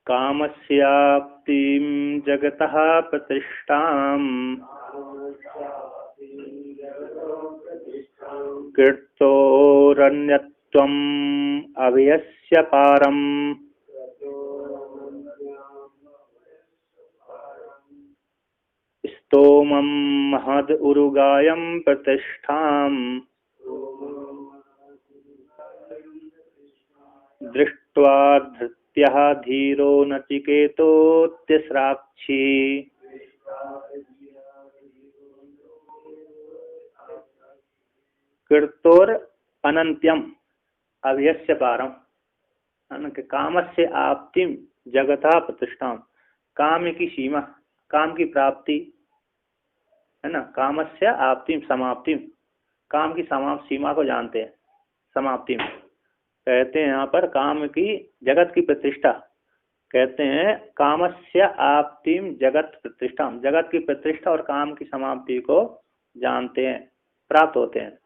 कामस्याप्तिं जगतः प्रतिष्ठाम् कीर्तोरन्यत्वम् अभयस्य पारम् स्तोमं महद उरुगायं प्रतिष्ठाम् दृष्ट्वा धृत्यः धीरो नचिकेतोऽत्यस्राक्षी कीर्तोर अनंत्यम अभयस्य पारम। कामस्य आप्तिम जगतः प्रतिष्ठाम, काम की सीमा, काम की प्राप्ति है ना। कामस्य आप्तिम समाप्तिम, काम की समाप्त सीमा को जानते हैं। समाप्तिम कहते हैं यहाँ पर काम की, जगत की प्रतिष्ठा कहते हैं। कामस्य आप्तिम जगत प्रतिष्ठाम, जगत की प्रतिष्ठा और काम की समाप्ति को जानते हैं, प्राप्त होते हैं।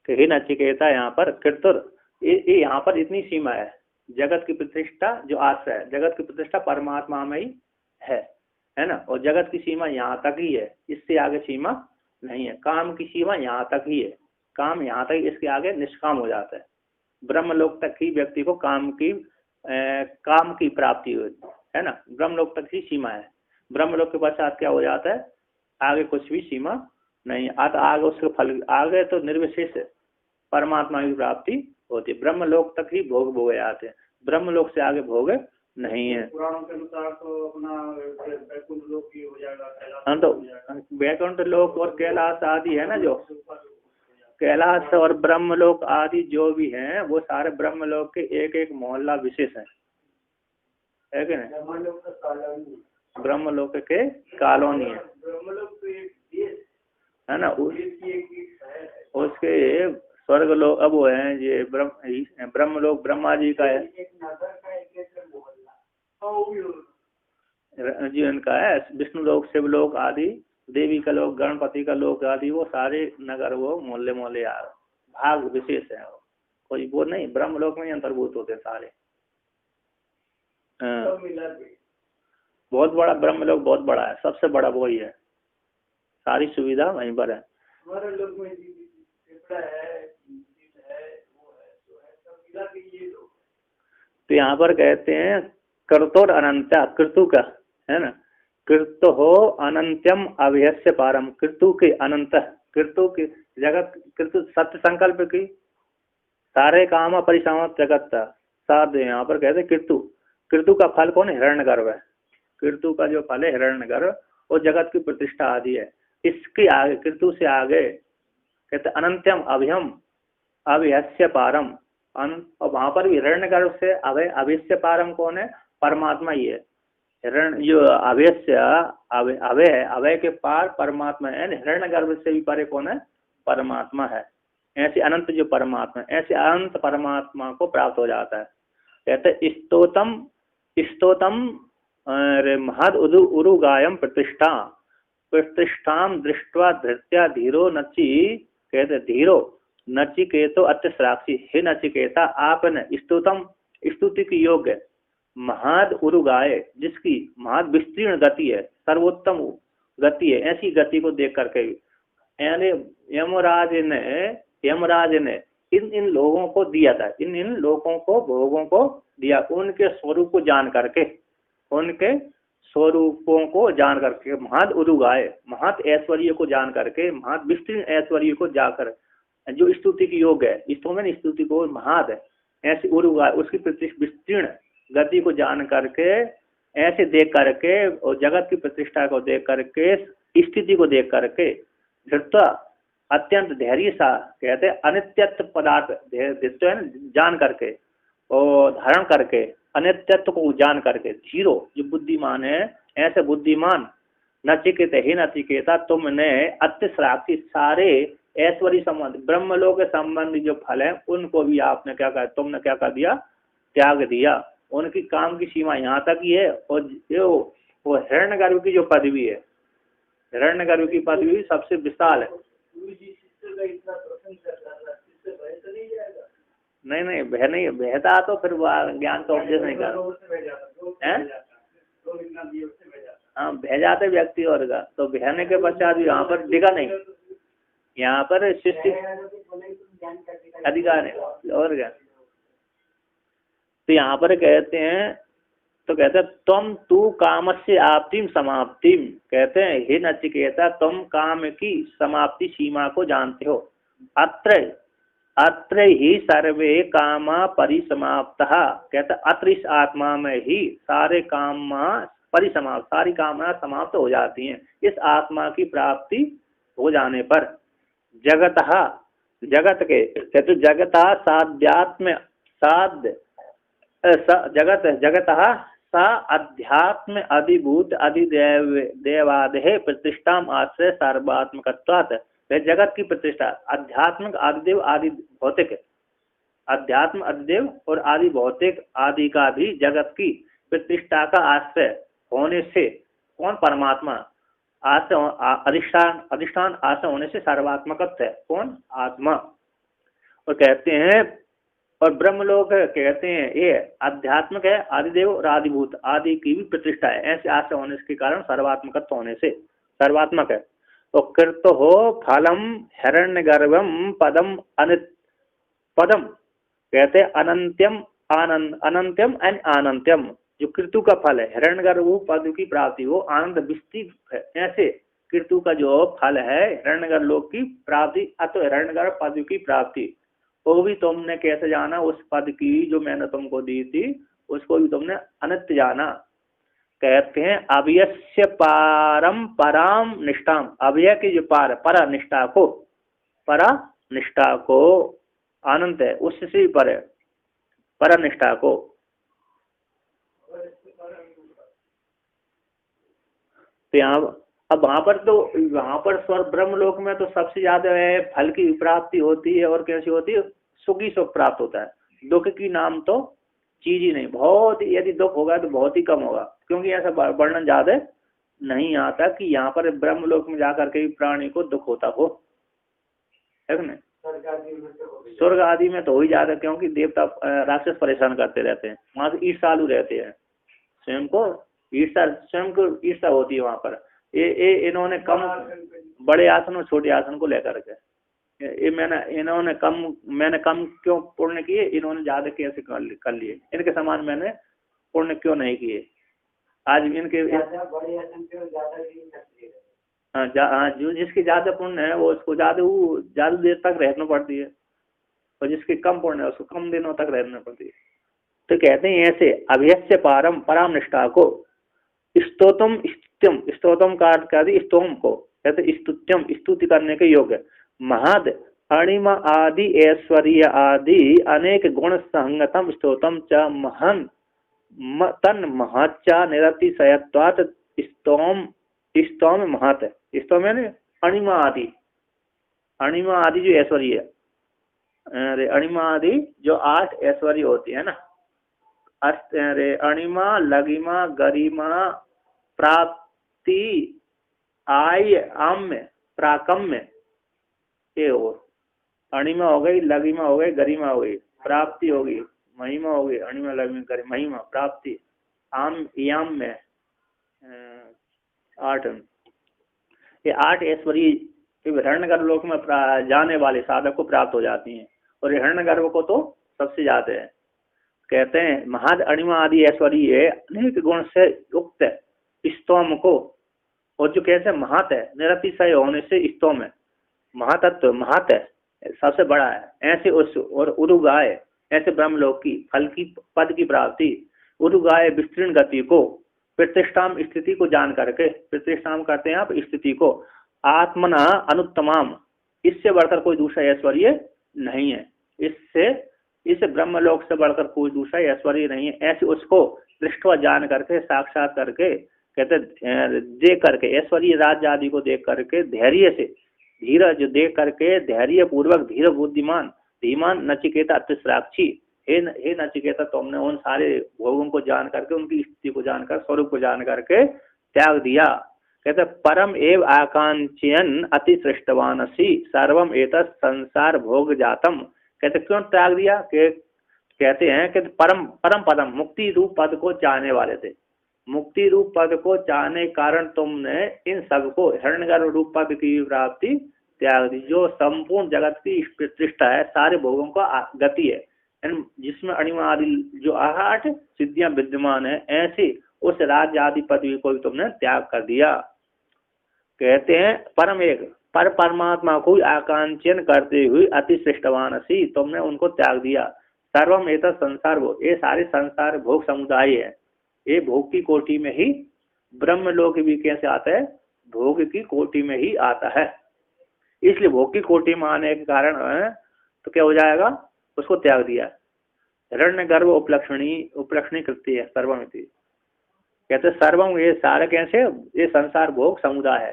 कि ही नचिकेता यहाँ पर कीर्तुर, यहाँ पर इतनी सीमा है। जगत की प्रतिष्ठा जो आश्रय है, जगत की प्रतिष्ठा परमात्मा में ही है ना। और जगत की सीमा यहाँ तक ही है, इससे आगे सीमा नहीं है। काम की सीमा यहाँ तक ही है, काम यहाँ तक, इसके आगे निष्काम हो जाता है। ब्रह्मलोक तक ही व्यक्ति को काम की प्राप्ति है ना। ब्रह्मलोक तक ही सीमा है। ब्रह्मलोक के पश्चात क्या हो जाता है, आगे कुछ भी सीमा नहीं। आगे उसके फल, आगे तो निर्विशेष परमात्मा की प्राप्ति होती है। ब्रह्मलोक तक ही भोग भोगे जाते हैं, ब्रह्मलोक से आगे भोग नहीं है। पुराणों के अनुसार तो अपना वैकुंठ लोक ही हो जाएगा। हाँ, तो वैकुंठ लोक और कैलाश आदि है ना, जो कैलाश और ब्रह्मलोक आदि जो भी हैं, वो सारे ब्रह्मलोक के एक एक मोहल्ला विशेष है कि नहीं। ब्रह्मलोक के कॉलोनी है ना। उसके स्वर्ग लोक अब वो है, ये ब्रह्मलोक ब्रह्मा जी का है जी, उनका है। विष्णु लोक, शिवलोक आदि, देवी का लोक, गणपति का लोक आदि, वो सारे नगर, वो मोहल्ले मोहल्ले भाग विशेष है। कोई वो नहीं, ब्रह्मलोक में अंतर्भूत होते सारे। बहुत बड़ा ब्रह्मलोक, बहुत बड़ा है, सबसे बड़ा वही है। सारी सुविधा वहीं पर है। तो यहाँ पर कहते हैं कर्तोर अनंत्या, कृतु का है ना। कृतु हो अनंत्यम अभयस्य पारम, कृतु के अनंत, कृतु के जगत, कृतु सत्य संकल्प की सारे काम परिसमाप्त जगत साध। यहाँ पर कहते हैं कृतु, कृतु का फल कौन है, हिरण्यगर्भ है। कृतु का जो फल है हिरण्यगर्भ, वो जगत की प्रतिष्ठा आदि है। इसके आगे, कृतु से आगे कहते अनंत्यम अभयम अभयस्य पारम। और वहां पर भी हिरण्यगर्भ से अभय, अभयस्य पारम कौन है, परमात्मा ही है। हिरण्य जो अभयस्य अभय है, अभय के पार परमात्मा है। हिरण्यगर्भ से भी परे कौन है, परमात्मा है। ऐसे अनंत जो परमात्मा है, ऐसे अनंत परमात्मा को प्राप्त हो जाता है। कहते स्तोतम स्तोतम महद उरुगायम प्रतिष्ठा प्रतिष्ठाम दृष्ट्वा धृत्या धीरो नचि, कहते धीरो नचिकेतो अत्यस्राक्षी। हे नचिकेता, आपने स्तुतम, स्तुति की योग्य महद उरुगाय, जिसकी महद विस्तीर्ण गति है, सर्वोत्तम गति है, ऐसी गति को देख करके यानी यमराज ने इन लोगों को दिया था, इन लोगों को, भोगों को दिया, उनके स्वरूप को जान करके, उनके स्वरूपों को जान करके, महद उरुगाय, महत ऐश्वर्य को जान करके, महत विस्तीर्ण ऐश्वर्य को जाकर, जो स्तुति की योग है, इस में स्तुति को महद है, ऐसी उरुगाय, उसकी विस्तीर्ण गति को जान करके, ऐसे देख करके, और जगत की प्रतिष्ठा को देख करके, स्थिति को देख करके, धृत्वा अत्यंत धैर्य सा, कहते अनित्यत्व पदार्थ धृत्व है जान करके और धारण करके, अनित्यत्व को जान करके, धीरो जो बुद्धिमान है, ऐसे बुद्धिमान नचिकेत, ही नचिकेता, तुमने अत्यस्राक्षी सारे ऐश्वर्य संबंध, ब्रह्मलोक के संबंधी जो फल है, उनको भी आपने क्या कहा, तुमने क्या कर दिया, त्याग दिया। उनकी काम की सीमा यहाँ तक ही है। और जो वो हिरण्यगर्भ की जो पदवी है, हिरण्यगर्भ की पदवी सबसे विशाल है। नहीं नहीं भय नहीं, भयता तो फिर ज्ञान का उपदेश नहीं कर। हाँ भय जाते व्यक्ति और का, तो भयने के पश्चात यहाँ पर दिखा नहीं, यहाँ पर सृष्टि अधिकार है और क्या। तो यहाँ पर कहते हैं, तो कहते हैं तुम तू कामस्य आप्तिम समाप्तिम, कहते हैं हे नचिकेता तुम काम की समाप्ति सीमा को जानते हो। अत्र अत्र ही सर्वे कामा परिसमाप्तः, कहते अत्र इस आत्मा में ही सारे काम परिसमाप्त, सारी कामना समाप्त हो जाती हैं इस आत्मा की प्राप्ति हो जाने पर। जगतः जगत के, कहते जगतः साध्यात्म साध्य जगत जगतः सा अध्यात्म अधिभूत अधिदेव देवादेह प्रतिष्ठा आश्रय सर्वात्मकत्वात्, जगत की प्रतिष्ठा आध्यात्मिक आदिदेव आदि भौतिक, अध्यात्म अधिदेव और आदि भौतिक आदि का भी जगत की प्रतिष्ठा का आश्रय होने से, कौन परमात्मा, आश्रय अधिष्ठान, अधिष्ठान आश्रय होने से सर्वात्मकत्व है, कौन आत्मा। और कहते हैं और ब्रह्मलोक कहते हैं ये आध्यात्मिक है, आदिदेव और आदिभूत आदि की भी प्रतिष्ठा है, ऐसे आश्रय होने के कारण सर्वात्मकत्व होने से सर्वात्मक है। तो कृत हो फलम हिरण्यगर्भम पदम अनित पदम, कहते अनंत्यम आनंद, अनंत्यम एंड आनंत्यम, जो कृतु का फल है हिरण्यगर्भ पद की प्राप्ति, वो आनंद विस्तृत है। ऐसे कृतु का जो फल है हिरण्यगर्भ लोक की प्राप्ति, अतो हिरण्यगर्भ पद की प्राप्ति, वो भी तुमने कैसे जाना, उस पद की जो मैंने तुमको दी थी उसको भी तुमने अनित्य जाना। कहते हैं अव्यस्य पारम पराम निष्ठाम, अव्यय की जो पार परा निष्ठा को, परा निष्ठा को आनंद है उससे ही पर है, परा निष्ठा को। तो यहाँ अब वहां पर तो, वहां पर स्वर्ग ब्रह्मलोक में तो सबसे ज्यादा है फल की प्राप्ति होती है, और कैसी होती है, सुख ही सुख प्राप्त होता है, दुख की नाम तो चीज ही नहीं। बहुत यदि दुख होगा तो बहुत ही कम होगा, क्योंकि ऐसा वर्णन ज्यादा नहीं आता कि यहाँ पर ब्रह्मलोक में जाकर के प्राणी को दुख होता हो, है ना। स्वर्ग आदि में तो हो ही ज्यादा, क्योंकि देवता राक्षस परेशान करते रहते हैं, वहां से ईर्ष्यालु रहते हैं, स्वयं को ईर्ष्या, स्वयं को ईर्ष्या होती है वहां पर। ये इन्होंने कम बड़े आसन और छोटे आसन को लेकर के, ये मैंने कम क्यों पुण्य किए, इन्होंने ज्यादा कैसे कर लिए, इनके समान मैंने पुण्य क्यों नहीं किए। आज इनके हाँ जो जिसकी ज्यादा पुण्य है वो उसको ज्यादा देर तक रहना पड़ती है, और जिसकी कम पुण्य है उसको कम दिनों तक रहना पड़ती है। तो कहते हैं ऐसे अभ्यस्य पारम पराम निष्ठा को स्तोत्रम स्तुत्यम, स्तोत्रम का अर्थ कर दी स्तोम को, कहते स्तुत्यम स्तुति करने के योग्य, महद अणिमा आदि ऐश्वर्य आदि अनेक गुण संगतम स्तोत्रम च महन तन महच्चा निरतिशयत्वात् स्तोम स्तोम महत, स्तोम है अणिमा आदि, अणिमा आदि जो ऐश्वर्य, अरे अणिमा आदि जो 8 ऐश्वर्य होती है ना, अरे अणिमा लगिमा गरिमा प्राप्ति आय आम्य प्राकम्य, ये हो अणिमा हो गई, लगिमा हो गई, गरिमा हो गई, प्राप्ति होगी, महिमा हो गई, अणिमा लगिमा गरिमा महिमा प्राप्ति आम याम्य 8, ये 8 ऐश्वर्य हिरण्यगर्भ लोक में जाने वाले साधक को प्राप्त हो जाती हैं, और हिरण्यगर्भ को तो सबसे ज्यादा है। कहते हैं महद अणिमा आदि ऐश्वर्य अनेक गुण से युक्त स्तोम को, और जो कैसे महत है निरतिशय होने से स्तोम है, महातत्व महत है सबसे बड़ा है, ऐसे उस और उरुगाय ऐसे ब्रह्मलोक की फल की पद की प्राप्ति, उरुगाय विस्तृण गति को, प्रतिष्ठाम स्थिति को जान करके, प्रतिष्ठाम करते हैं आप स्थिति को, आत्मना अनुत्तमाम, इससे बढ़कर कोई दूसरा ऐश्वर्य नहीं है, इससे इस ब्रह्मलोक से बढ़कर कोई दूसरा ऐश्वर्य नहीं है, ऐसे उसको दृष्टवा जान करके साक्षात करके, कहते देख करके ऐश्वर्य राज्य आदि को देख करके धैर्य से धीरज देख करके धैर्य पूर्वक धीर बुद्धिमान धीमान नचिकेता अतिश्राक्षी, हे नचिकेता तुमने उन सारे भोगों को जान करके, उनकी स्थिति को जानकर, स्वरूप को जान करके त्याग दिया। कहते परम एव आकांक्षयन अति सृष्टवानसी सर्वम एतत् संसार भोग जातम, कहते क्यों त्याग दिया? कहते हैं कि परम परम पदम, मुक्ति रूप पद को चाहने वाले थे। मुक्ति रूप पद को चाहने कारण तुमने इन सबको हिरण्यगर्भ रूप पद की प्राप्ति त्याग दी, जो संपूर्ण जगत की प्रतिष्ठा है, सारे भोगों का गति है, जिसमें अणिमा आदि जो 8 सिद्धियां विद्यमान है, ऐसे उस राज्य आदि पदवी को भी तुमने त्याग कर दिया। कहते हैं परम एक पर परमात्मा को आकांक्षन करते हुए अति श्रेष्ठवान सी तुमने उनको त्याग दिया। सर्वम एतत् संसार भोग, ये सारे संसार भोग समुदाय है, ये भोग की कोटि में ही ब्रह्म लोक भी कैसे आता है? भोग की कोटि में ही आता है। इसलिए भोग की कोटि में आने के कारण तो क्या हो जाएगा? उसको त्याग दिया। हिरण्य गर्भ उपलक्षणी कृत्य है सर्वमिति। कहते सर्वम ये सारे कैसे? ये संसार भोग समुदाय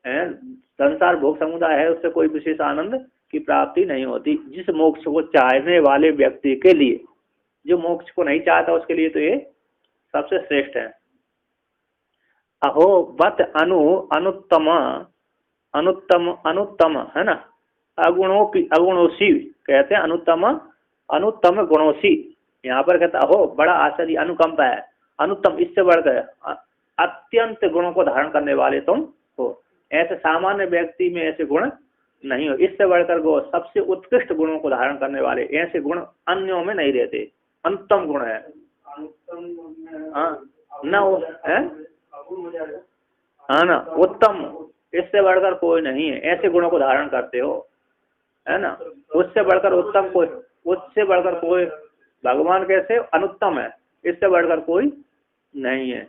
है, संसार भोग समुदाय है, उससे कोई विशेष आनंद की प्राप्ति नहीं होती। जिस मोक्ष को चाहने वाले व्यक्ति के लिए, जो मोक्ष को नहीं चाहता उसके लिए तो ये सबसे श्रेष्ठ है। अहो वत अनुत्तम अनुत्तम अनुत्तम है ना, अगुणोसी कहते हैं, अनुत्तम गुणोसी। यहाँ पर कहता अहो बड़ा आश्चर्य, अनुकंप है, अनुत्तम इससे बढ़कर अत्यंत गुणों को धारण करने वाले तुम हो। ऐसे सामान्य व्यक्ति में ऐसे गुण नहीं हो, इससे बढ़कर गो सबसे उत्कृष्ट गुणों को धारण करने वाले, ऐसे गुण अन्यों में नहीं रहते। अनुत्तम गुण है, हाँ ना, उत्तम, इससे बढ़कर कोई नहीं है, ऐसे गुणों को धारण करते हो, है ना। उससे बढ़कर उत्तम कोई, उससे बढ़कर कोई, भगवान कैसे अनुत्तम है, इससे बढ़कर कोई नहीं है।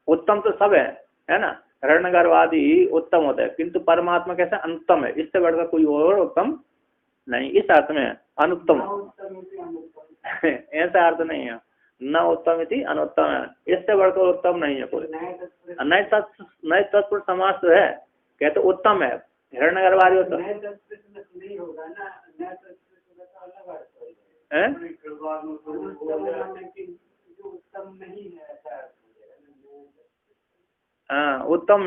उत्तम तो सब है ना, हिरण्यगर्भादि उत्तम होता है, किंतु परमात्मा कैसे अनुत्तम है, इससे बढ़कर कोई और उत्तम नहीं। इस अर्थ में अनुत्तम ऐसा अर्थ नहीं है, न उत्तम इति अनुत्तम है, इससे बढ़कर उत्तम नहीं है कोई। नए तत्पुरुष समास तो है, कहते उत्तम है, हिरण्यगर्भादि उत्तम हाँ उत्तम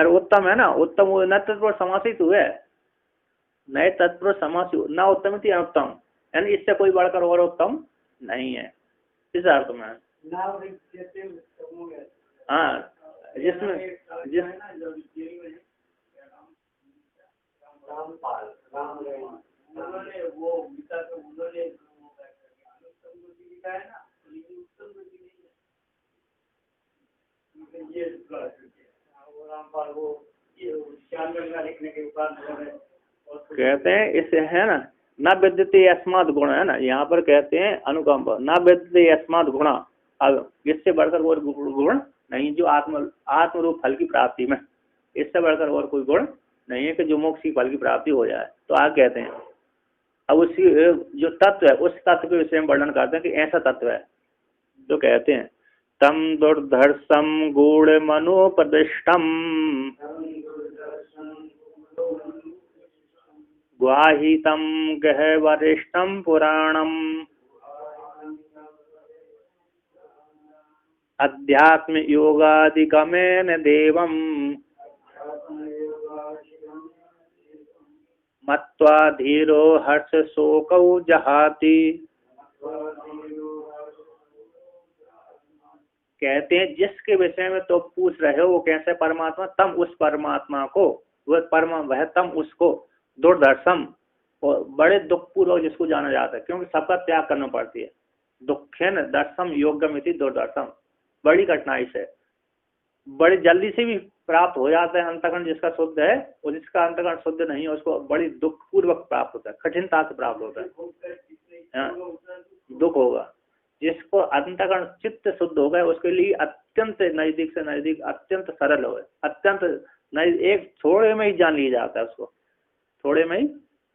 उत्तम है ना, उत्तम न तत्पुरुष समासित हुए, नए तत्पुरुष समास न उत्तम इति अनुत्तम, यानी इससे कोई बढ़कर और उत्तम नहीं है, इस अर्थ में। हाँ जिसमें कहते हैं इससे है ना, न विद्यते अस्मात् गुण, है ना, यहाँ पर कहते हैं अनुकंप, न विद्यते अस्मात् गुण, अब इससे बढ़कर और गुण नहीं, जो आत्म रूप फल की प्राप्ति में, इससे बढ़कर और कोई गुण नहीं है कि जो मोक्ष की फल की प्राप्ति हो जाए। तो आगे कहते हैं अब उसकी जो तत्व है, उस तत्व के विषय में वर्णन करते हैं कि ऐसा तत्व है, जो कहते हैं तम दुर्धर्षम गूढ़ मनोपदिष्टम गुहाहितम गहवरिष्ठम पुराणम अध्यात्म योगादिगमेन देवम मत्वा धीरो हर्ष शोकौ जहाति। कहते हैं जिसके विषय में तो पूछ रहे हो वो कैसे परमात्मा, तम उस परमात्मा को, वह तम उसको, दुर्दर्शम और बड़े दुख पूर्वक जिसको जाना जाता है, क्योंकि सबका त्याग करना पड़ती है। दुखेन दर्शम योगमिति दुर्दर्शम, बड़ी कठिनाई से, बड़ी जल्दी से भी प्राप्त हो जाता है अंतःकरण जिसका शुद्ध है, और जिसका अंतःकरण शुद्ध नहीं है उसको बड़ी दुख पूर्वक प्राप्त होता है, कठिनता से प्राप्त होता है, दुख होगा। जिसको अंतःकरण चित्त शुद्ध हो गए उसके लिए अत्यंत नजदीक से नजदीक, अत्यंत सरल हो, अत्यंत एक थोड़े में ही जान लिया जाता है, उसको थोड़े में ही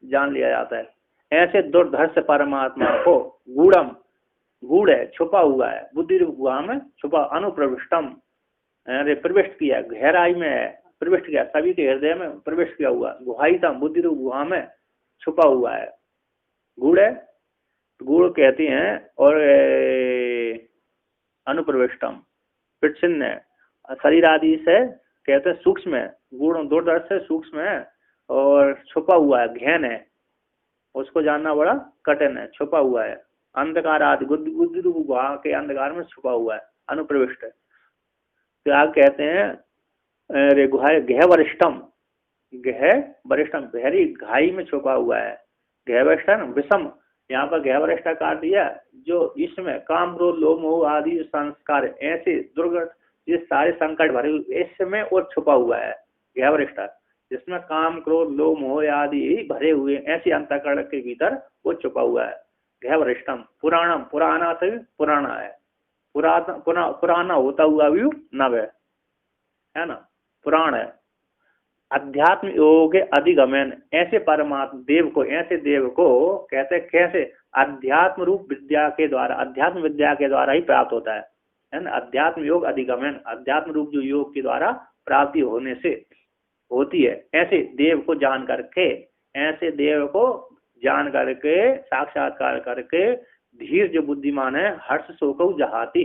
जान लिया जाता है। ऐसे दुर्धर्ष परमात्मा को गूढ़म, गूढ़ है, छुपा हुआ है, बुद्धि गुहा में छुपा, अनुप्रविष्टम प्रविष्ट किया, गहराई में है, प्रविष्ट किया, सभी के हृदय में प्रविष्ट किया हुआ, गुहाइतम बुद्धि गुहा में छुपा हुआ है, गूढ़ है, गूढ़ कहती हैं, और अनुप्रविष्टम प्रच्छिन्न है, शरीर आदि से कहते हैं सूक्ष्म है, गूढ़ दूरदर्श से सूक्ष्म है और छुपा हुआ है, गहन है, उसको जानना बड़ा कठिन है, छुपा हुआ है। अंधकार आदि बुद्धि रूप गुहा के अंधकार में छुपा हुआ है, अनुप्रविष्ट है। तो आप कहते हैं अरे गुहा गह वरिष्ठम, गह वरिष्ठम गहरी घाई में छुपा हुआ है। गह वरिष्ठम विषम, यहाँ पर गह वरिष्ठ काट दिया जो इसमें काम क्रोध लोभ मोह आदि संस्कार ऐसे दुर्गत ये सारे संकट भरे हुए इसमें और छुपा हुआ है गह वरिष्ठ, जिसमें काम क्रोध लोभ मोह आदि भरे हुए ऐसे अंतःकरण के भीतर वो छुपा हुआ है। गह वरिष्ठम पुराणम, पुराना से पुराना है, पुराना होता हुआ भी नव है ना, पुराण है। अध्यात्म योग अधिगमन, ऐसे परमात्मा देव को, ऐसे देव को कहते कैसे, अध्यात्म रूप विद्या के द्वारा, अध्यात्म विद्या के द्वारा ही प्राप्त होता है ना। अध्यात्म योग अधिगमन, अध्यात्म रूप जो योग के द्वारा प्राप्ति होने से होती है। ऐसे देव को जान करके, ऐसे देव को जान करके साक्षात्कार करके धीर जो बुद्धिमान है हर्ष शोक जहाती,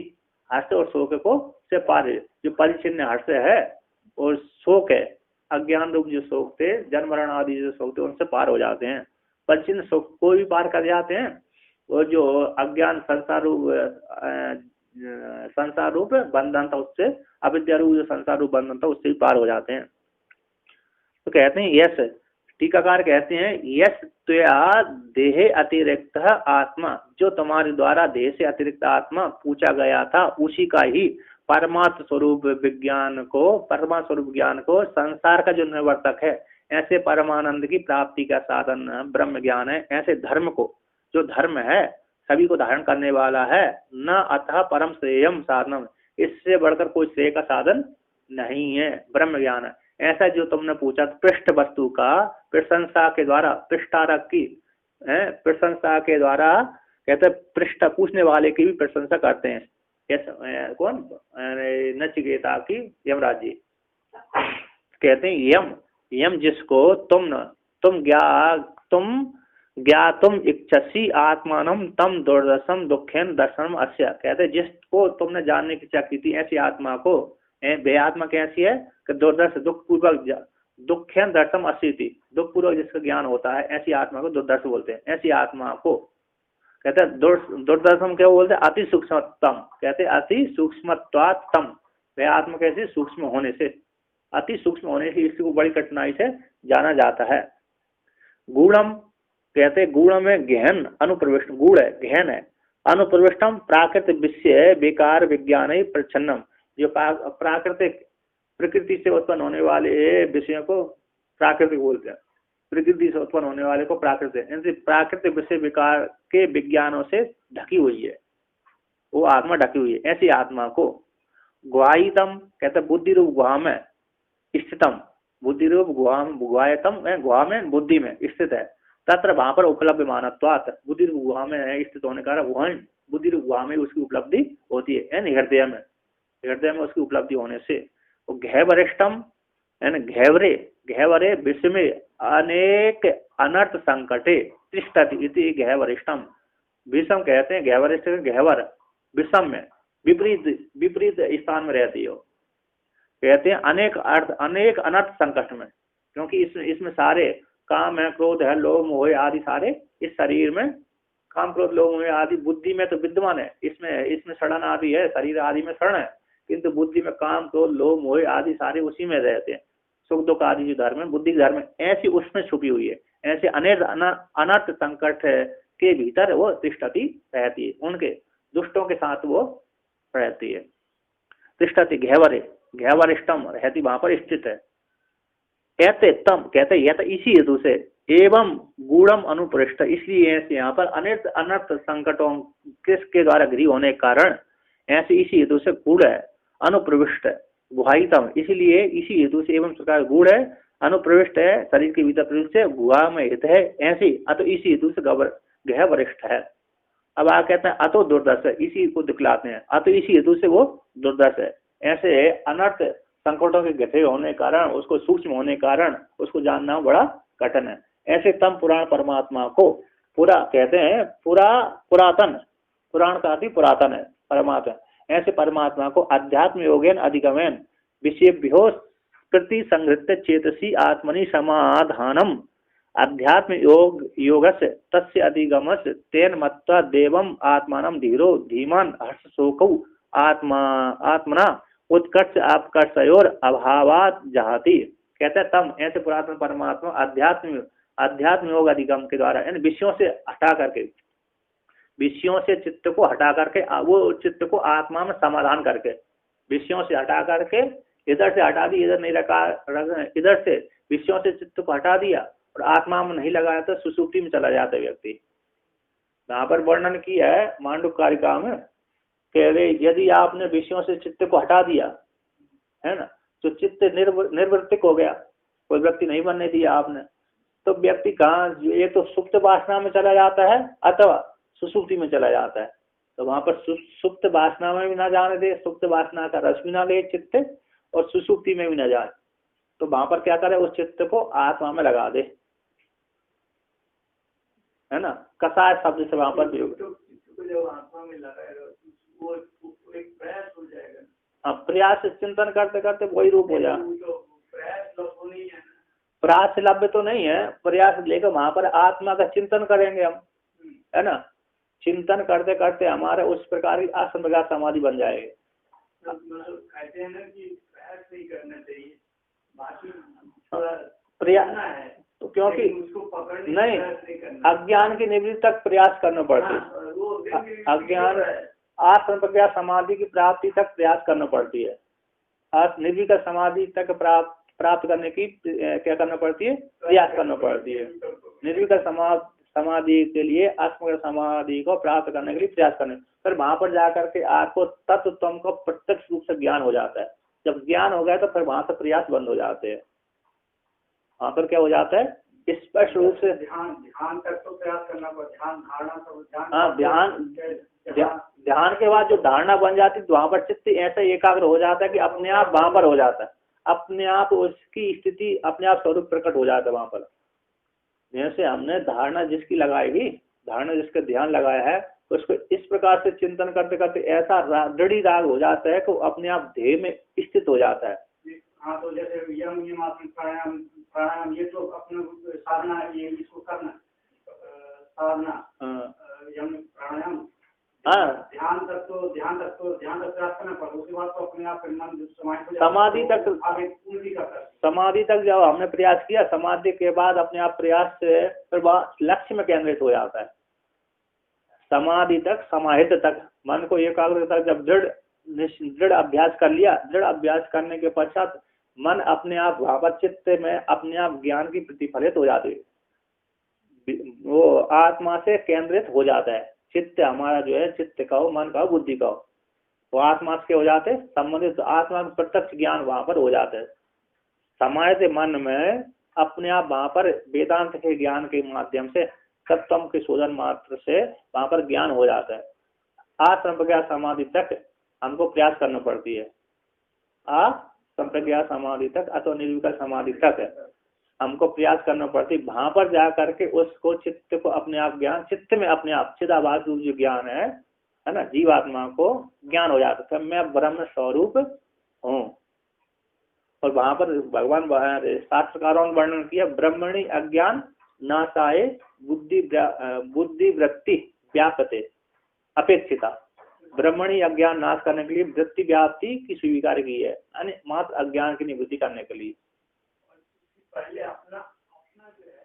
हर्ष और शोक को से पार, जो परिचिन्न हर्ष है और शोक है अज्ञान रूप जो शोक थे, जन्म मरण आदि जो शोक थे उनसे पार हो जाते हैं। परिचिन्न शोक को भी पार कर जाते हैं और जो अज्ञान संसार रूप बंधन था उससे, अविद्या रूप जो संसार रूप बंधन था उससे भी पार हो जाते हैं। तो कहते हैं यस, टीकाकार कहते हैं यस त्वया देहे अतिरिक्त आत्मा, जो तुम्हारे द्वारा देह से अतिरिक्त आत्मा पूछा गया था उसी का ही परमात्म स्वरूप विज्ञान को, परमात्म स्वरूप ज्ञान को संसार का जो निवर्तक है, ऐसे परमानंद की प्राप्ति का साधन ब्रह्म ज्ञान है। ऐसे धर्म को, जो धर्म है सभी को धारण करने वाला है, न अतः परम श्रेयम साधनम, इससे बढ़कर कोई श्रेय का साधन नहीं है, ब्रह्म ज्ञान है। ऐसा जो तुमने पूछा पृष्ठ वस्तु का प्रशंसा के द्वारा, पृष्ठारक की प्रशंसा के द्वारा, कहते पृष्ठ पूछने वाले की भी प्रशंसा करते हैं। कौन, नचिकेता की यमराज जी कहते हैं यम, यम जिसको तुम ज्ञातुम इच्छसी आत्मानम तम दुर्दशम दुखेन दर्शनम अस्य, कहते हैं जिसको तुमने जानने की इच्छा की थी ऐसी आत्मा को, वे आत्मा कैसी है कि दुर्दर्श दुख पूर्वक, दुखेन दर्शनम अस्य थी, दुख पूर्वक जिसका ज्ञान होता है ऐसी आत्मा को दुर्दर्श बोलते हैं। ऐसी आत्मा को कहते हैं दुर्दर्शम क्या बोलते हैं, अति सूक्ष्मतम, कहते हैं अति सूक्ष्मत्वात्तम, वह आत्मा कैसे सूक्ष्म होने से, अति सूक्ष्म होने से इसको बड़ी कठिनाई से जाना जाता है। गूढ़म, कहते हैं गूढ़ में गहन, अनुप्रविष्ट, गूढ़ है गहन है, अनुप्रविष्टम प्राकृत विषय विकार विज्ञान प्रच्छन्नम, जो प्राकृतिक प्रकृति से उत्पन्न होने वाले विषयों को प्राकृतिक बोलते हैं, प्रकृति से उत्पन्न होने वाले को प्राकृतिक, इनसे प्राकृतिक विषय विकार के विज्ञानों से ढकी हुई है, वो आत्मा ढकी हुई है। ऐसी आत्मा को गुहायितम, कहते बुद्धि रूप गुहा में स्थितम, बुद्धि रूप गुहायतम, गुहा में बुद्धि में स्थित है, तत्र वहां पर उपलब्ध मानत्वात्, बुद्धि रूप गुहा में स्थित होने का वह बुद्धि रूप गुहा में उसकी उपलब्धि होती है, हृदय में, हृदय में उसकी उपलब्धि होने से। घैवरिष्ठम घेवरे, घेवरे विषम अनेक अनर्थ संकटे तिष्ठति इति घेवरिष्ठम, विषम कहते हैं घेवरिष्ठ, घेवर विषम में विपरीत स्थान में रहती हो, कहते हैं अनेक अनर्थ संकट में, क्योंकि इसमें सारे काम है, क्रोध है, लोभ मोह आदि सारे इस शरीर में, काम क्रोध लोभ मोह आदि बुद्धि में तो विद्यमान है, इसमें सड़न आदि है, शरीर आदि में सड़न है, किंतु बुद्धि में काम क्रोध लोभ मोह आदि सारे उसी में रहते हैं, सुख दुख आदि जो धर्म है, बुद्धि धर्म ऐसी उसमें छुपी हुई है। ऐसे अनेक अनर्थ संकट के भीतर वो तिष्ठति रहती है, उनके दुष्टों के साथ वो रहती है। तिष्ठति घेवरे, घेवरिष्ठम रहती वहां पर स्थित है। कहते तम, कहते यत इसी हेतु से, एवं गूढ़म अनुपृष्ठ, इसलिए ऐसे यहाँ पर अनर्थ संकटों किसके द्वारा घिरी होने के कारण ऐसे इसी हेतु से गूढ़ है, अनुप्रविष्ट गुहायितम, इसलिए इसी हेतु से एवं प्रकार गूढ़ है, अनुप्रविष्ट है, शरीर के भीतर प्रविष्ट है, गुहा में हित है, ऐसी अतो इसी हेतु से गह वरिष्ठ है। अब आप कहते हैं अतो दुर्दर्श है, इसी को दिखलाते हैं, अतो इसी हेतु से वो दुर्दर्श है। ऐसे अनर्थ संकटों के घटे होने के कारण, उसको सूक्ष्म होने के कारण उसको जानना बड़ा कठिन है। ऐसे तम पुराण परमात्मा को पूरा कहते हैं, पुरातन, पुराण का अर्थ पुरातन है परमात्मा, ऐसे परमात्मा को अध्यात्म योगेन अधिगमन विषयभ्यो कृति संहृत चेतसी आत्मनि समाधानम अध्यात्म योगस्य तस्य अधिगमस्य तेन मत्वा देवम आत्मानं धीरो धीमान हर्ष शोकौ आत्मना उत्कर्ष अपकर्षयोर अभावात जहाति। कहते हैं तम ऐसे पुरातन परमात्मा अध्यात्म योग अधिगम के द्वारा इन विषयों से हटा करके, विषयों से चित्त को हटा करके, वो चित्त को आत्मा में समाधान करके, विषयों से हटा करके, इधर से हटा दी, इधर नहीं रखा, इधर से विषयों से चित्त को हटा दिया और आत्मा में नहीं लगाया तो सुसुप्ति में चला जाता है व्यक्ति। यहाँ पर वर्णन किया है मांडुक्यकारिका में, कह रहे यदि आपने विषयों से चित्त को हटा दिया है ना, तो चित्त निर्वृत्तिक हो गया, कोई व्यक्ति नहीं बनने दिया आपने, तो व्यक्ति कहाँ, एक तो सुप्त वासना में चला जाता है अथवा सुसुप्ति में चला जाता है। तो वहां पर सुप्त वासना में भी ना जाने दे, सुप्त वासना का रस भी ना ले चित्त, और सुसुप्ति में भी ना जाए, तो वहां पर क्या करे, उस चित्त को आत्मा में लगा दे, है ना। कसाय शब्द से वहां पर प्रयास चिंतन करते करते वही रूप हो जाए। प्रयास लभ्य तो नहीं है, प्रयास लेकर वहां पर आत्मा का चिंतन करेंगे हम, है ना। चिंतन करते करते हमारे उस प्रकार की असंप्रकार समाधि बन जाएगी। कहते हैं ना कि प्रयास नहीं करना चाहिए, प्रयास है तो क्योंकि नहीं, अज्ञान की निवृत्ति तक प्रयास करना पड़ता है। अज्ञान असंप्रज्ञात समाधि की प्राप्ति तक प्रयास करना पड़ती है। निर्विकल्प समाधि तक प्राप्त करने की क्या करना पड़ती है, प्रयास करना पड़ती है। निर्विकल्प समाधि के लिए आत्म समाधि को प्राप्त करने के लिए प्रयास करने, फिर वहां पर जाकर के आपको तत्व को प्रत्यक्ष रूप से ज्ञान हो जाता है। जब ज्ञान हो गया तो फिर वहां से प्रयास बंद हो जाते हैं। वहां पर क्या हो जाता है, स्पष्ट रूप से ध्यान तक तो प्रयास करना पड़ता है, ध्यान के बाद जो धारणा बन जाती है तो वहां पर चित्त ऐसा एकाग्र हो जाता है कि अपने आप वहां पर हो जाता है, अपने आप उसकी स्थिति अपने आप स्वरूप प्रकट हो जाता है वहां पर। जैसे हमने धारणा जिसकी लगाएगी, धारणा जिसका ध्यान लगाया है, तो उसको इस प्रकार से चिंतन करते करते ऐसा दृढ़ राग हो जाता है कि अपने आप ध्येय में स्थित हो जाता है। हाँ, तो जैसे यम नियमासन प्राणायाम ये तो अपने साधना, ये इसको करना साधना, यम प्राणायाम, ध्यान तक प्रयास करना पड़ता, उसके बाद तो अपने आप मन समाधि तक जब हमने प्रयास किया, समाधि के बाद अपने आप प्रयास से फिर लक्ष्य में केंद्रित हो जाता है। समाधि तक, समाहित तक, मन को एकाग्र तक जब दृढ़ अभ्यास कर लिया, दृढ़ अभ्यास करने के पश्चात मन अपने आप वहां पर चित्त में अपने आप ज्ञान की प्रतिफलित हो जाती है, वो आत्मा से केंद्रित हो जाता है। चित्त हमारा जो है, चित्त का हो, मन का हो, बुद्धि का हो, वो आत्मा से हो जाते संबंधित, तो आत्मा का प्रत्यक्ष ज्ञान वहां पर हो जाता है। समाहित मन में अपने आप वहां पर वेदांत के ज्ञान के माध्यम से, सत्वम के शोधन मात्र से वहां पर ज्ञान हो जाता है। असंप्रज्ञात समाधि तक हमको प्रयास करना पड़ती है। असंप्रज्ञात समाधि तक अथवा निर्विकल्प समाधि तक हमको प्रयास करना पड़ती है। वहां पर जा करके उसको चित्त को अपने आप ज्ञान, चित्त में अपने आप चिदाभास रूप जो ज्ञान है ना, जीवात्मा को ज्ञान हो जाता है, मैं ब्रह्म स्वरूप हूँ। और वहां पर भगवान शास्त्रकारों ने वर्णन किया, ब्रह्मणि अज्ञान नाशाए बुद्धि वृत्ति व्यापते अपेक्षिता। ब्रह्मणि अज्ञान नाश करने के लिए वृत्ति व्याप्ति की स्वीकार की है, यानी मात्र अज्ञान की निवृत्ति करने के लिए। पहले अपना जो है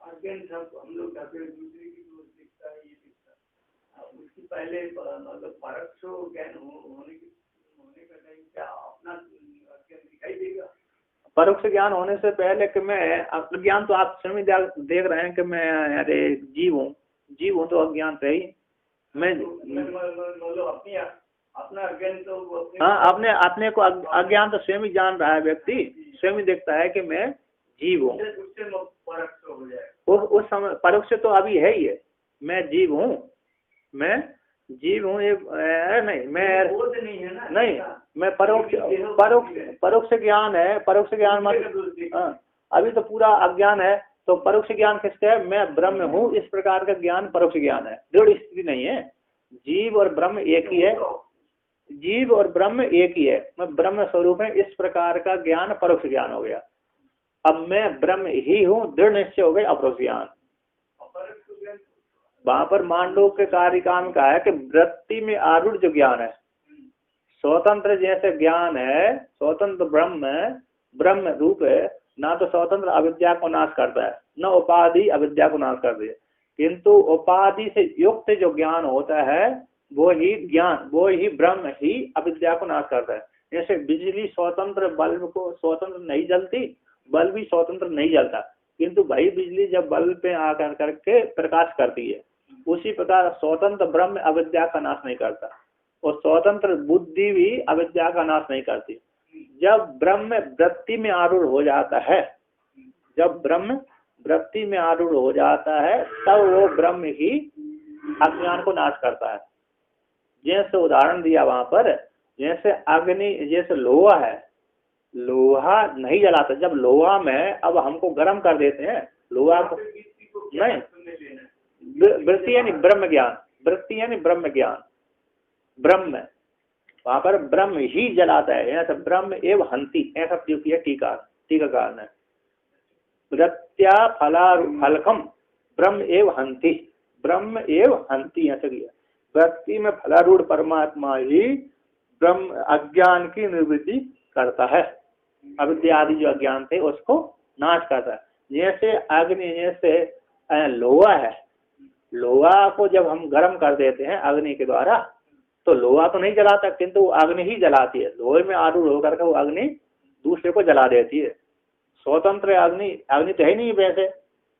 अज्ञान सब हम लोग दूसरे की जो दिखता है, ये दिखता है, उसकी पहले मतलब परोक्ष ज्ञान होने का टाइम क्या अपना अज्ञान दिखाई देगा? परोक्ष ज्ञान होने से पहले कि मैं अज्ञान, तो आप स्वयं देख रहे हैं कि मैं अरे जीव हूँ तो अज्ञान से ही मैं मतलब अपना अज्ञान तो हाँ, अपने को अज्ञान तो स्वयं ही जान रहा है व्यक्ति, स्वयं ही देखता है कि मैं जीव हूँ। उस समय परोक्ष तो अभी है ही है, मैं जीव हूँ, ये नहीं, मैं नहीं, मैं परोक्ष ज्ञान है। परोक्ष ज्ञान मतलब अभी तो पूरा अज्ञान है, तो परोक्ष ज्ञान किसका है, मैं ब्रह्म हूँ, इस प्रकार का ज्ञान परोक्ष ज्ञान है। दृढ़ स्थिति नहीं है, जीव और ब्रह्म एक ही है, जीव और ब्रह्म एक ही है, मैं ब्रह्म स्वरूप है, इस प्रकार का ज्ञान परोक्ष ज्ञान हो गया। अब मैं ब्रह्म ही हूँ, दृढ़ निश्चय हो गई अपरोक्ष ज्ञान। वहां पर मांडव के कारिका में कहा है कि वृत्ति में आरूढ़ जो ज्ञान है, स्वतंत्र जैसे ज्ञान है, स्वतंत्र ब्रह्म रूप है, ना तो स्वतंत्र अविद्या को नाश करता है, न उपाधि अविद्या को नाश करती है, किंतु उपाधि से युक्त जो ज्ञान होता है वो ही ब्रह्म ही अविद्या को नाश करता है। जैसे बिजली स्वतंत्र बल्ब को स्वतंत्र नहीं जलती, बल्ब भी स्वतंत्र नहीं जलता, किंतु वही बिजली जब बल्ब पे आकर करके प्रकाश करती है, उसी प्रकार स्वतंत्र ब्रह्म अविद्या का नाश नहीं करता, और स्वतंत्र बुद्धि भी अविद्या का नाश नहीं करती। जब ब्रह्म वृत्ति में आरूढ़ हो जाता है, जब ब्रह्म वृत्ति में आरूढ़ हो जाता है, तब वो ब्रह्म ही अज्ञान को नाश करता है। जैसे उदाहरण दिया वहां पर, जैसे अग्नि, जैसे लोहा है, लोहा नहीं जलाता, जब लोहा में अब हमको गर्म कर देते हैं लोहा को, नहीं, वृत्ति यानी ब्रह्म ज्ञान, वृत्ति यानी ब्रह्म ज्ञान, ब्रह्म वहां पर ब्रह्म ही जलाता है, ऐसा ब्रह्म एव हंति, ऐसा प्रयोग किया टीकाकार ने। वृत्त्या फलकम ब्रह्म एव हंति, ब्रह्म एव हंति, ऐसा किया। वृत्ति में फलारूढ़ परमात्मा ही ब्रह्म अज्ञान की निवृत्ति करता है, अविद्या आदि जो अज्ञान थे उसको नाश करता है। जैसे अग्नि, जैसे लोहा है, लोहा को जब हम गर्म कर देते हैं अग्नि के द्वारा, तो लोहा तो नहीं जलाता, किंतु अग्नि ही जलाती है, लोहे में आरूढ़ होकर के वो अग्नि दूसरे को जला देती है। स्वतंत्र अग्नि तो है नहीं वैसे,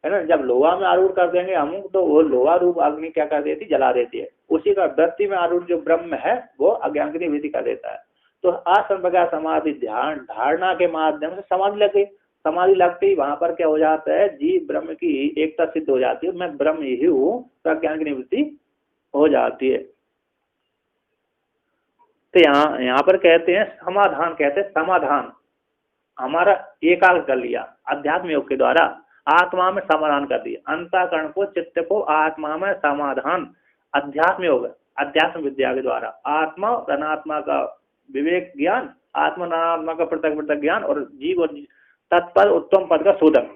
है ना, जब लोहा में आरूढ़ कर देंगे हम, तो वो लोहा रूप अग्नि क्या कर देती, जला देती है। उसी का वृत्ति में आरूढ़ जो ब्रह्म है वो अज्ञान की निवृत्ति कर देता है। तो आसंप्रज्ञा समाधि ध्यान धारणा के माध्यम से समाधि लगे, समाधि लगते ही वहां पर क्या हो जाता है, जीव ब्रह्म की एकता सिद्ध हो जाती है, मैं ब्रह्म ही हूँ, तो अज्ञान की निवृत्ति हो जाती है। तो यहाँ पर कहते हैं समाधान, कहते हैं समाधान हमारा एकाग्र कर लिया अध्यात्म योग के द्वारा, आत्मा में समाधान कर दिया, अंतःकरण को, चित्त को आत्मा में समाधान, अध्यात्म योग, अध्यात्म विद्या के द्वारा आत्मा और अनात्मा का विवेक ज्ञान, आत्मा अनात्मा का पृथक ज्ञान, और जीव और तत्पद उत्तम पद का शोधन,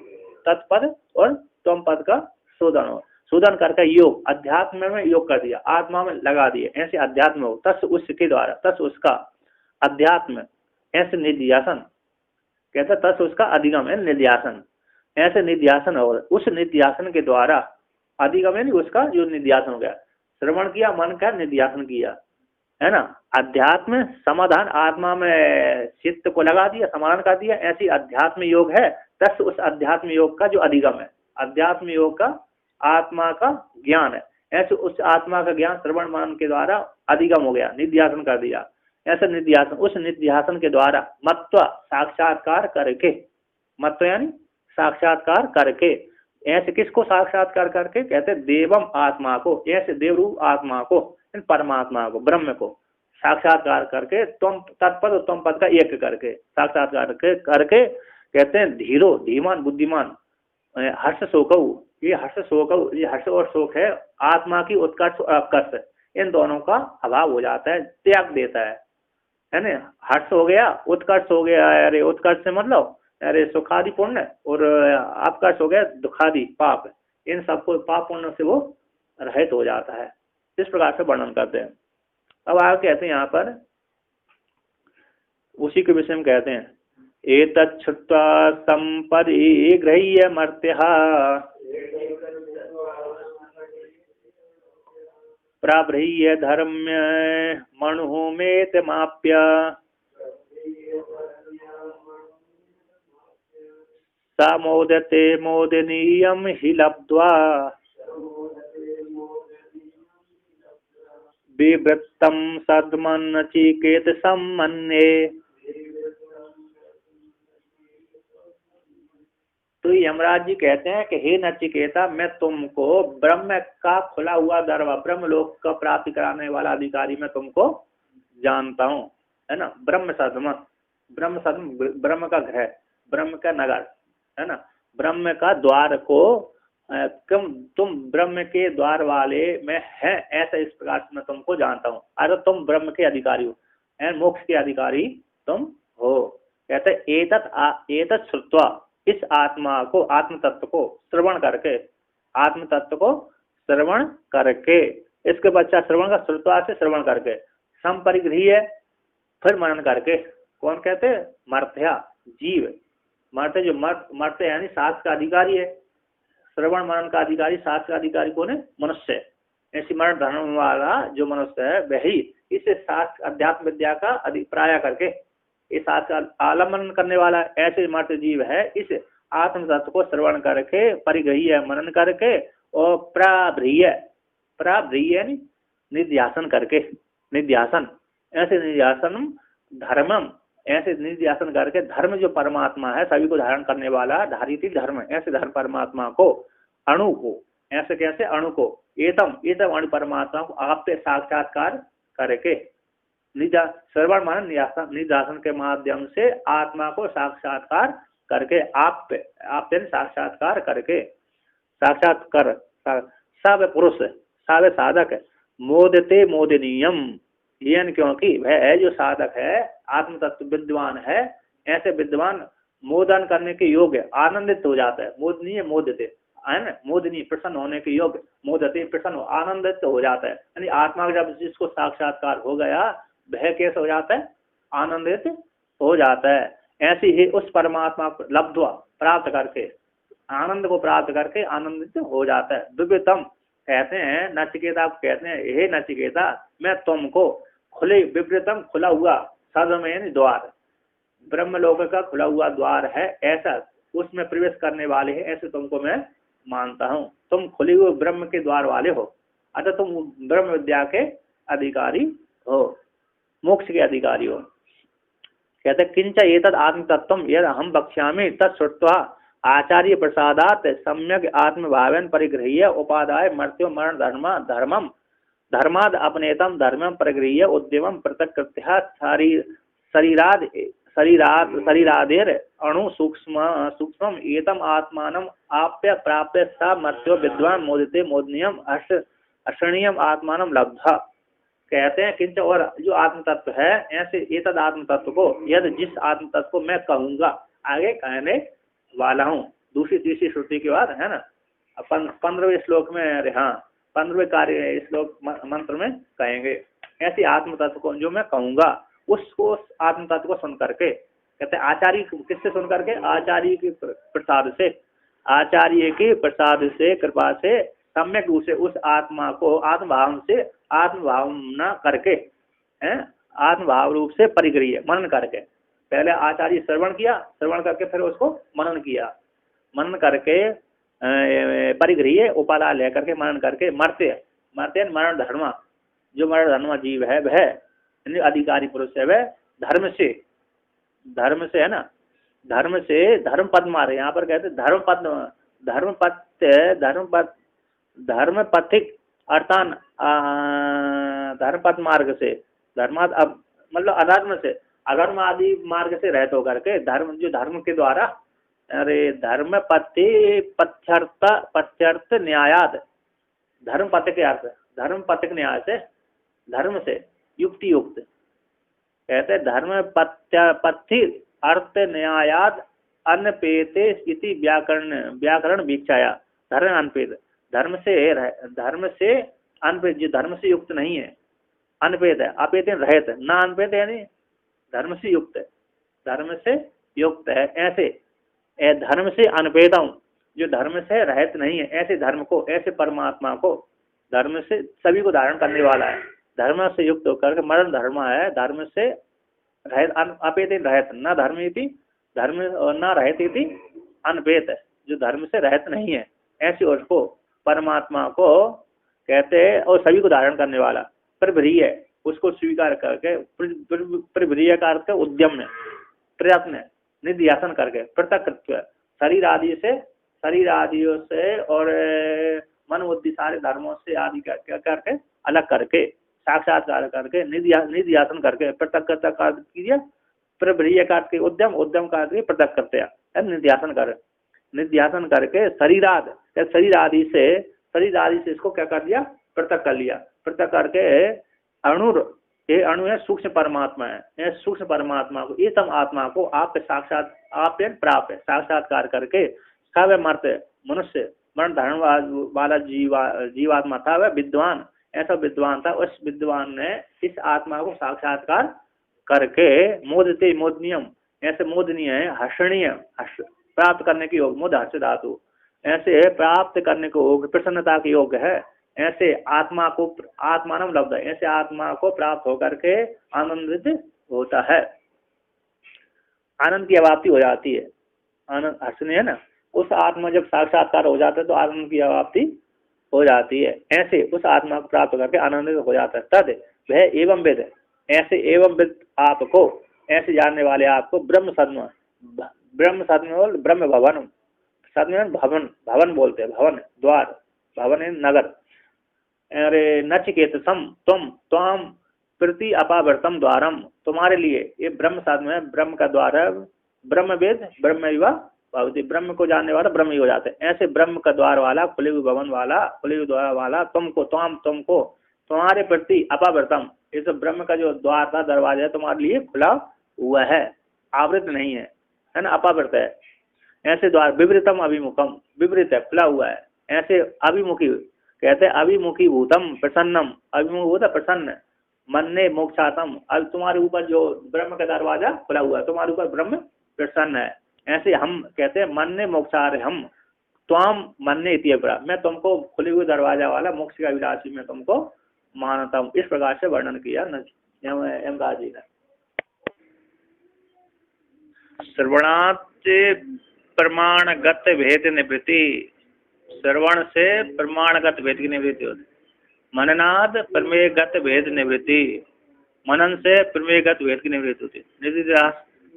तत्पद और उत्तम पद का शोधन करके योग, अध्यात्म में योग कर दिया, आत्मा में लगा दिए, ऐसे अध्यात्म हो, तस् उसके द्वारा, तस् उसका अध्यात्म, ऐसे निध्यासन, कहते तस् उसका अधिगम है निध्यासन, ऐसे निध्यासन हो, उस निध्यासन के द्वारा, अधिगम है उसका जो निध्यासन हो गया, श्रवण किया, मन का निध्यासन किया, है ना, अध्यात्म समाधान, आत्मा में चित्त को लगा दिया, समाधान कर दिया, ऐसी अध्यात्म योग है, तस् उस अध्यात्म योग का जो अधिगम है, अध्यात्म योग का आत्मा का ज्ञान है, ऐसे उस आत्मा का ज्ञान श्रवण मनन के द्वारा अधिगम हो गया, निध्यासन कर दिया, ऐसा निध्यासन, उस निध्यासन के द्वारा मत्व साक्षात्कार करके, मत्व यानी साक्षात्कार करके, ऐसे किसको साक्षात्कार करके, कहते देवम आत्मा को, ऐसे देवरूप आत्मा को, परमात्मा को, ब्रह्म को साक्षात्कार करके, तुम तत्पद उत्तम पद का एक करके साक्षात्कार करके कहते हैं धीरो, धीमान, बुद्धिमान, हर्ष शोकऊ, ये हर्ष शोकऊ, ये हर्ष और शोक है आत्मा की उत्कर्ष और अपकर्ष, इन दोनों का अभाव हो जाता है, त्याग देता है ना, हर्ष हो गया, उत्कर्ष हो गया, अरे उत्कर्ष से मतलब अरे सुखादि पुण्य, और अपकर्ष हो गया दुखादि पाप, इन सबको पाप पुण्य से वो रहित हो जाता है। इस प्रकार से वर्णन करते हैं। अब आगे कहते हैं यहाँ पर उसी के विषय में कहते हैं, एतच्छ्रुत्वा संपरिगृह्य मर्त्यः प्रबृह्य धर्म्य मनुमेतमाप्य स मोदते मोदनीयं हि लब्ध्वा विवृत्तं सद्मन्नचिकेतसं मन्ये। तो यमराज जी कहते हैं कि हे नचिकेता, मैं तुमको ब्रह्म का खुला हुआ दरवाजा, ब्रह्म लोक का प्राप्ति कराने वाला अधिकारी मैं तुमको जानता हूँ, है ना, ब्रह्म सद्म, ब्रह्म का घर, ब्रह्म का नगर, है ना, ब्रह्म का द्वार को तुम ब्रह्म के द्वार वाले में है, ऐसा इस प्रकार से मैं तुमको जानता हूँ, अरे तुम ब्रह्म के अधिकारी हो, मोक्ष के अधिकारी तुम हो। कहते एतत् श्रुत्वा, इस आत्मा को, आत्म तत्व को श्रवण करके, आत्म तत्व को श्रवण करके, इसके पश्चात श्रवण का श्रुत्वा से श्रवण करके, संपरिगृह्य फिर मनन करके, कौन कहते हैं? मर्त्या, जीव। मर्त्य जो मर्त्य यानी शास्त्र का अधिकारी है, श्रवण मनन का अधिकारी, शास्त्र का अधिकारी कौन है? मनुष्य। ऐसी मरण धर्म वाला जो मनुष्य है वही इस शास्त्र अध्यात्म विद्या का अभिप्राय करके, इस शास्त्र का आलम्बन करने वाला ऐसे मर्त्य जीव है, इस आत्म तत्व को श्रवण करके, परिगृह्य मनन करके और प्राभ्रिय निध्यासन करके, निध्यासन ऐसे निध्यासन धर्मम, ऐसे निध्यासन करके धर्म जो परमात्मा है सभी को धारण करने वाला धारिती धर्म, ऐसे धर्म परमात्मा को, अणु को, ऐसे कैसे? अणु को, एतम अणु परमात्मा को आप पे साक्षात्कार करके, श्रवण मनन निध्यासन के माध्यम से आत्मा को साक्षात्कार करके, आप पे साक्षात्कार करके, साक्षात्कार सब पुरुष, सब साधक मोदते मोदनीयम, यन क्योंकि वह है जो साधक है, आत्म तत्व विद्वान है, ऐसे विद्वान मोदन करने के योग्य, आनंदित हो जाता है। मोदनीय मोदते है ना, मोदनी प्रसन्न होने के योग्य, मोदते प्रसन्न आनंदित हो जाता है। यानी आत्मा का जब जिसको साक्षात्कार हो गया वह कैसे हो जाता है? आनंदित हो जाता है। ऐसी ही उस परमात्मा को लब्ध्वा प्राप्त करके, आनंद को प्राप्त करके आनंदित हो जाता है। दिव्यतम कहते हैं, नचिकेता कहते हैं, हे नचिकेता मैं तुमको खुले, विपरीतम खुला हुआ, सदमेन द्वार, ब्रह्मलोक का खुला हुआ द्वार है ऐसा, उसमें प्रवेश करने वाले हैं ऐसे तुमको मैं मानता हूँ। तुम खुले हुए ब्रह्म के द्वार वाले हो, अतः तुम ब्रह्म विद्या के अधिकारी हो, मोक्ष के अधिकारी हो। कहते किंच एतद आत्म तत्व यद हम वक्ष्यामि तत्श्रुत्वा आचार्य प्रसादात सम्यक आत्मभावेन परिगृह्य उपादाय मर्त्यो मरण धर्मम धर्माद अपनेतम धर्मम परिगृह्य उद्यमम पृथक्कृत्य शरीरादेर अणु सूक्ष्म एतम आत्मानम आप्य प्राप्य सा मर्त्यो विद्वान मोदिते मोदनीयम अशरणीयम आत्मानम लब्धा। कहते हैं किंच और जो आत्म तत्व है, ऐसे एतद आत्म तत्व को, यदि जिस आत्म तत्व को मैं कहूंगा, आगे कहने वाला हूँ, दूसरी तीसरी श्रुति के बाद है ना, अपन 15वें श्लोक में, हाँ 15वें कार्य श्लोक मंत्र में कहेंगे। ऐसी आत्म तत्व को जो मैं कहूंगा, उसको आत्म तत्व को सुन करके, कहते हैं आचार्य किससे सुन करके? आचार्य के प्रसाद से, आचार्य के प्रसाद से, कृपा से सम्यक रूप से उस आत्मा को आत्मभाव से आत्मभावना करके, आत्मभाव रूप से परिगृह्य मनन करके, पहले आचार्य श्रवण किया, श्रवण करके फिर उसको मनन किया, मनन करके परिगृह्य उपादाय लेकर के मनन करके, मर्त्य मरण धर्म, जो मरण धर्म जीव है वह अधिकारी पुरुष है, वह धर्म से है ना, धर्म से धर्म पद मारे, यहाँ पर कहते धर्म पथिक अर्थान धर्मपथ मार्ग से, धर्माद अब मतलब अधर्म से, अधर्म आदि मार्ग से रहते होकर के, धर्म जो धर्म के द्वारा, अरे धर्म पथि पथ्यर्थ न्यायाद, धर्म पथ के अर्थ, धर्म पथिक न्याय से, धर्म से युक्ति युक्त, कहते धर्म पथि अर्थ न्यायाद अनपेते इति व्याकरण वीक्षाया, धर्म अनपेत, धर्म से अनपेत, जो धर्म से युक्त नहीं है, अनपेत है, अपेत रहित, ना अनपेत यानी धर्म से युक्त है, धर्म से युक्त है, ऐसे धर्म से अनपेत हूँ, जो धर्म से रहित नहीं है, ऐसे धर्म को, ऐसे परमात्मा को, धर्म से सभी को धारण करने वाला है, धर्म से युक्त होकर मरण धर्म है, धर्म से रहित, अपेत रहित, न धर्म इति धर्म और न रहित इति अनपेत है, जो धर्म से रहित नहीं है, ऐसे उसको परमात्मा को कहते हैं, और सभी को धारण करने वाला, प्रभ्रिय, उसको स्वीकार करके, प्रभ्रिय का अर्थ उद्यम में, प्रयत्न, निध्यासन करके, पृथक्कृत्य, शरीर आदियों से और मन बुद्धि सारे धर्मों से आदि करके अलग करके, साक्षात्कार करके, निध्यासन करके, पृथक्कृत्य का अर्थ कीजिए, प्रभ्रिय का अर्थ उद्यम, उद्यम का अर्थ पृथक्कृत्य, निध्यासन करके शरीर आदि से इसको क्या कर दिया? पृथक कर लिया, पृथक करके ये अणु है, सूक्ष्म परमात्मा है। यह सूक्ष्म परमात्मा को, इस आत्मा को आप साक्षात, आप प्राप्त साक्षात्कार करके सब मर्त्य मनुष्य मरण धारण वाला जीवात्मा था, वह विद्वान, ऐसा विद्वान था। उस विद्वान ने इस आत्मा को साक्षात्कार करके मोदते मोदनियम, ऐसे मोदनीय है, हर्षणीय, प्राप्त करने के योग, मोद हर्ष धातु, ऐसे प्राप्त करने को योग, प्रसन्नता के योग है। ऐसे आत्मा को, आत्मानम लब्ध, ऐसे आत्मा को प्राप्त होकर के आनंदित होता है, आनंद की अवाप्ति हो जाती है। आनंद हर्षणीय है ना, उस आत्मा जब साक्षात्कार हो जाता है तो आनंद की अवाप्ति हो जाती है। ऐसे उस आत्मा को प्राप्त करके आनंदित हो जाता है। तद वह एवं वेद, ऐसे एवं वेद आपको, ऐसे जानने वाले आपको ब्रह्म सद्म, ब्रह्म सद्म ब्रह्म भवन, सद्म भवन, भवन बोलते हैं, भवन द्वार, भवन है नगर। अरे नचिकेत सम तुम त्वाम प्रति अपावर्तम द्वारम, तुम्हारे लिए ये ब्रह्म साधन है, ब्रह्म का द्वार है। ब्रह्म वेद ब्रह्म युवा भवती, ब्रह्म को जानने वाला ब्रह्म ही हो जाते हैं। ऐसे ब्रह्म का द्वार वाला, खुले हुए भवन वाला, खुले हुए द्वार वाला तुमको, तुमको तुम्हारे प्रति अपावर्तम, ये सब ब्रह्म का जो द्वार था, दरवाजा है, तुम्हारे लिए खुला हुआ है, आवृत नहीं है ना, अपावर्त है। ऐसे द्वार विवृतम अभिमुखम, विवृत है, खुला हुआ है। ऐसे अभिमुखी कहते हैं, अभिमुखी भूतम प्रसन्नम, अभिमुख होता प्रसन्न, मन ने मोक्षातम, अब तुम्हारे ऊपर जो ब्रह्म का दरवाजा खुला हुआ है, तुम्हारे ऊपर ब्रह्म प्रसन्न है। ऐसे हम कहते हैं मन ने मोक्षार, हम त्वाम मन ने इति, मैं तुमको खुले हुए दरवाजा वाला मोक्ष का विलासी मैं तुमको मानता हूँ। इस प्रकार से वर्णन किया यमराज जी ने। श्रवणात् प्रमाणगत भेद निवृत्ति, श्रवण से प्रमाणगत भेद की निवृत्ति होती। मननाद प्रमेयगत भेद निवृत्ति, मनन से प्रमेयगत भेद की निवृत्ति होती।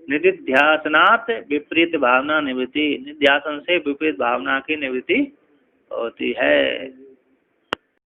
निधिध्यासनात् विपरीत भावना निवृत्ति, निध्यासन से विपरीत भावना की निवृत्ति होती है।